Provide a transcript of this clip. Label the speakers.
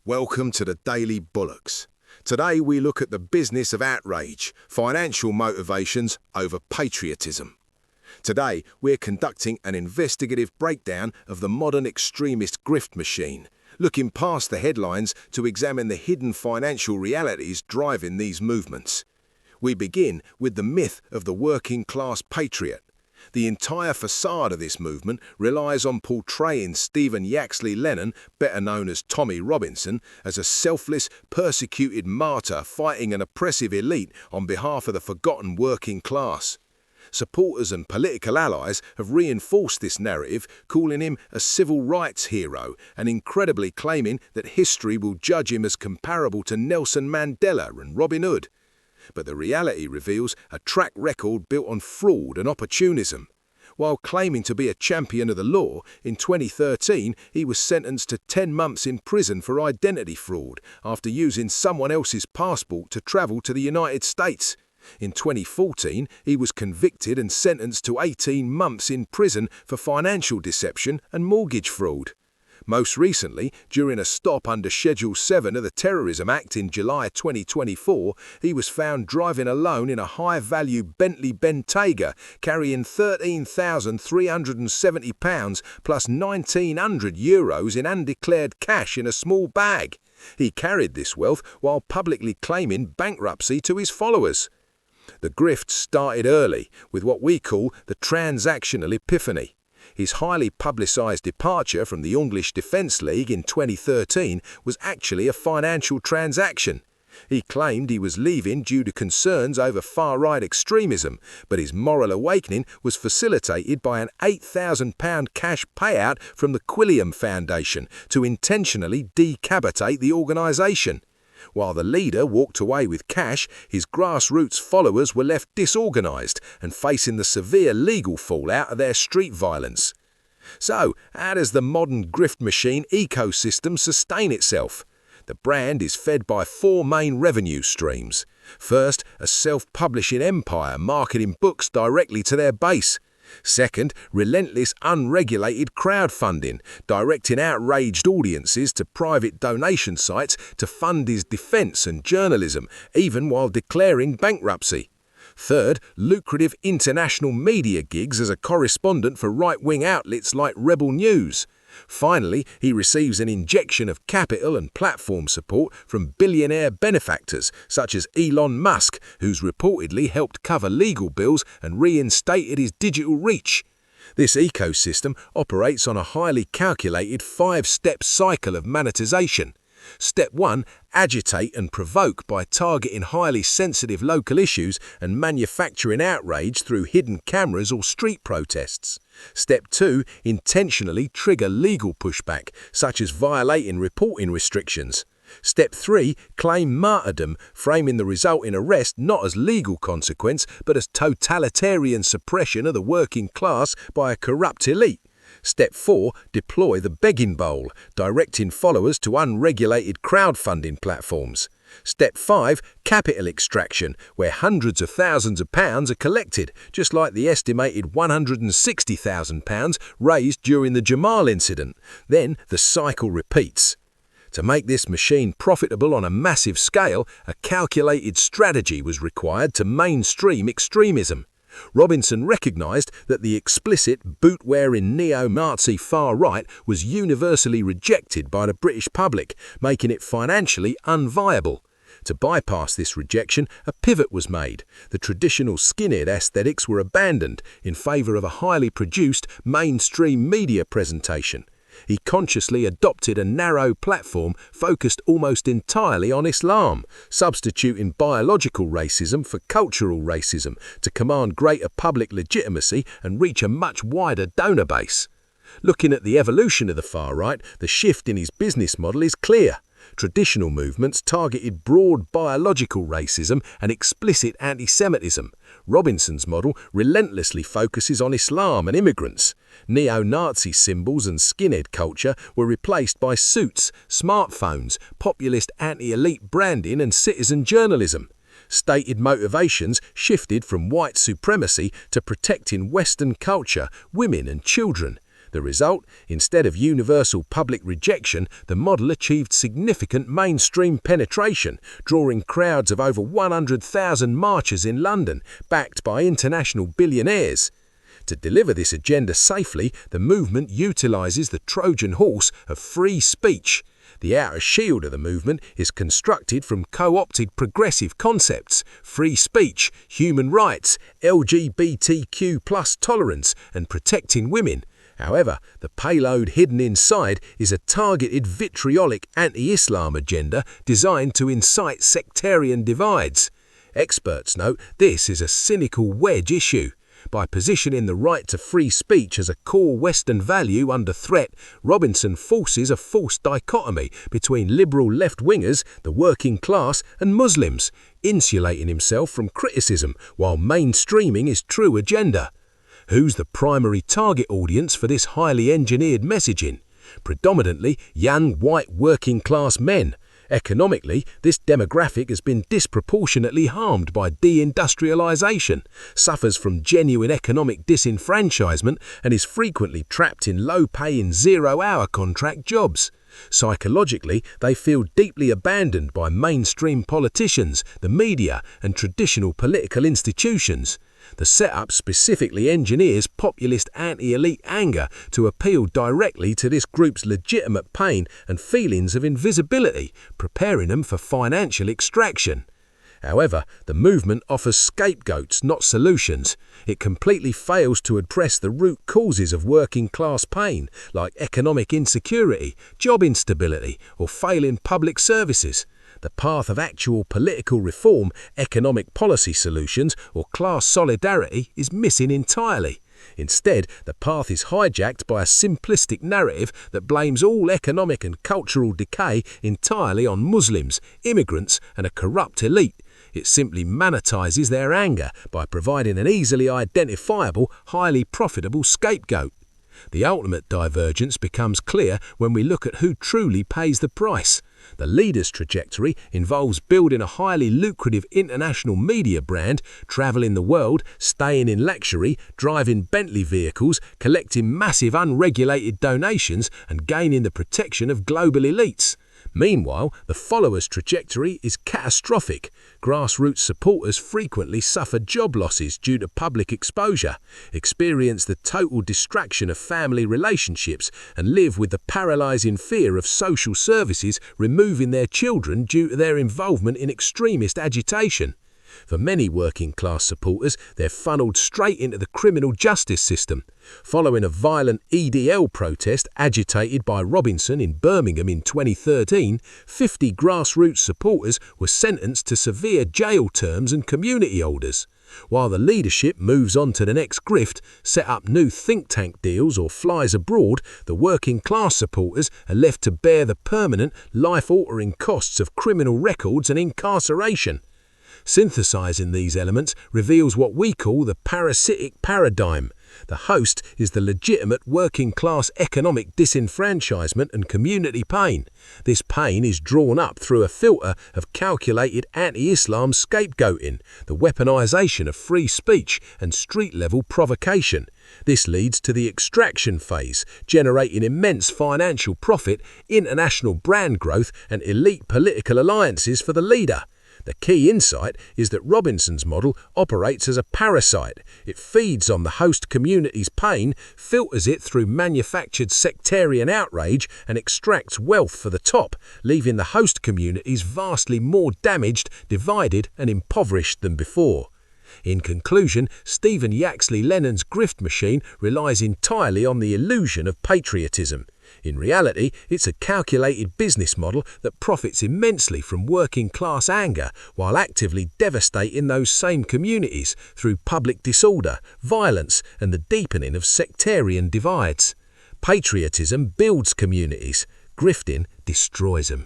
Speaker 1: Welcome to the Daily Bollocks. Today we look at the business of outrage, financial motivations over patriotism. Today we're conducting an investigative breakdown of the modern extremist grift machine, looking past the headlines to examine the hidden financial realities driving these movements. We begin with the myth of the working class patriot. The entire facade of this movement relies on portraying Stephen Yaxley-Lennon, better known as Tommy Robinson, as a selfless, persecuted martyr fighting an oppressive elite on behalf of the forgotten working class. Supporters and political allies have reinforced this narrative, calling him a civil rights hero and incredibly claiming that history will judge him as comparable to Nelson Mandela and Robin Hood. But the reality reveals a track record built on fraud and opportunism. While claiming to be a champion of the law, in 2013 he was sentenced to 10 months in prison for identity fraud after using someone else's passport to travel to the United States. In 2014, he was convicted and sentenced to 18 months in prison for financial deception and mortgage fraud. Most recently, during a stop under Schedule 7 of the Terrorism Act in July 2024, he was found driving alone in a high-value Bentley Bentayga, carrying £13,370 plus €1,900 in undeclared cash in a small bag. He carried this wealth while publicly claiming bankruptcy to his followers. The grift started early with what we call the Transactional Epiphany. His highly publicised departure from the English Defence League in 2013 was actually a financial transaction. He claimed he was leaving due to concerns over far-right extremism, but his moral awakening was facilitated by an £8,000 cash payout from the Quilliam Foundation to intentionally decapitate the organisation. While the leader walked away with cash, his grassroots followers were left disorganised and facing the severe legal fallout of their street violence. So, how does the modern grift machine ecosystem sustain itself? The brand is fed by 4 main revenue streams. First, a self-publishing empire marketing books directly to their base. Second, relentless unregulated crowdfunding, directing outraged audiences to private donation sites to fund his defence and journalism, even while declaring bankruptcy. Third, lucrative international media gigs as a correspondent for right-wing outlets like Rebel News. Finally, he receives an injection of capital and platform support from billionaire benefactors such as Elon Musk, who's reportedly helped cover legal bills and reinstated his digital reach. This ecosystem operates on a highly calculated 5-step cycle of monetization. Step 1. Agitate and provoke by targeting highly sensitive local issues and manufacturing outrage through hidden cameras or street protests. Step 2. Intentionally trigger legal pushback, such as violating reporting restrictions. Step 3. Claim martyrdom, framing the resulting arrest not as legal consequence, but as totalitarian suppression of the working class by a corrupt elite. Step 4. Deploy the begging bowl, directing followers to unregulated crowdfunding platforms. Step 5. Capital extraction, where hundreds of thousands of pounds are collected, just like the estimated £160,000 raised during the Jamal incident. Then the cycle repeats. To make this machine profitable on a massive scale, a calculated strategy was required to mainstream extremism. Robinson recognised that the explicit, boot-wearing neo-Nazi far-right was universally rejected by the British public, making it financially unviable. To bypass this rejection, a pivot was made. The traditional skinhead aesthetics were abandoned in favour of a highly produced, mainstream media presentation. He consciously adopted a narrow platform focused almost entirely on Islam, substituting biological racism for cultural racism to command greater public legitimacy and reach a much wider donor base. Looking at the evolution of the far right, the shift in his business model is clear. Traditional movements targeted broad biological racism and explicit anti-Semitism. Robinson's model relentlessly focuses on Islam and immigrants. Neo-Nazi symbols and skinhead culture were replaced by suits, smartphones, populist anti-elite branding and citizen journalism. Stated motivations shifted from white supremacy to protecting Western culture, women and children. The result? Instead of universal public rejection, the model achieved significant mainstream penetration, drawing crowds of over 100,000 marchers in London, backed by international billionaires. To deliver this agenda safely, the movement utilises the Trojan horse of free speech. The outer shield of the movement is constructed from co-opted progressive concepts: free speech, human rights, LGBTQ+ tolerance, and protecting women. However, the payload hidden inside is a targeted vitriolic anti-Islam agenda designed to incite sectarian divides. Experts note this is a cynical wedge issue. By positioning the right to free speech as a core Western value under threat, Robinson forces a false dichotomy between liberal left-wingers, the working class, and Muslims, insulating himself from criticism while mainstreaming his true agenda. Who's the primary target audience for this highly engineered messaging? Predominantly young white working class men. Economically, this demographic has been disproportionately harmed by deindustrialization, suffers from genuine economic disenfranchisement, and is frequently trapped in low-paying zero-hour contract jobs. Psychologically, they feel deeply abandoned by mainstream politicians, the media, and traditional political institutions. The setup specifically engineers populist anti-elite anger to appeal directly to this group's legitimate pain and feelings of invisibility, preparing them for financial extraction. However, the movement offers scapegoats, not solutions. It completely fails to address the root causes of working class pain, like economic insecurity, job instability, or failing public services. The path of actual political reform, economic policy solutions, or class solidarity is missing entirely. Instead, the path is hijacked by a simplistic narrative that blames all economic and cultural decay entirely on Muslims, immigrants, and a corrupt elite. It simply monetizes their anger by providing an easily identifiable, highly profitable scapegoat. The ultimate divergence becomes clear when we look at who truly pays the price. The leader's trajectory involves building a highly lucrative international media brand, traveling the world, staying in luxury, driving Bentley vehicles, collecting massive unregulated donations, and gaining the protection of global elites. Meanwhile, the follower's trajectory is catastrophic. Grassroots supporters frequently suffer job losses due to public exposure, experience the total distraction of family relationships, and live with the paralyzing fear of social services removing their children due to their involvement in extremist agitation. For many working-class supporters, they're funneled straight into the criminal justice system. Following a violent EDL protest agitated by Robinson in Birmingham in 2013, 50 grassroots supporters were sentenced to severe jail terms and community orders. While the leadership moves on to the next grift, set up new think tank deals or flies abroad, the working class supporters are left to bear the permanent, life-altering costs of criminal records and incarceration. Synthesizing these elements reveals what we call the parasitic paradigm. The host is the legitimate working-class economic disenfranchisement and community pain. This pain is drawn up through a filter of calculated anti-Islam scapegoating, the weaponization of free speech, and street-level provocation. This leads to the extraction phase, generating immense financial profit, international brand growth, and elite political alliances for the leader. The key insight is that Robinson's model operates as a parasite. It feeds on the host community's pain, filters it through manufactured sectarian outrage, and extracts wealth for the top, leaving the host communities vastly more damaged, divided, and impoverished than before. In conclusion, Stephen Yaxley-Lennon's grift machine relies entirely on the illusion of patriotism. In reality, it's a calculated business model that profits immensely from working-class anger while actively devastating those same communities through public disorder, violence, and the deepening of sectarian divides. Patriotism builds communities. Grifting destroys them.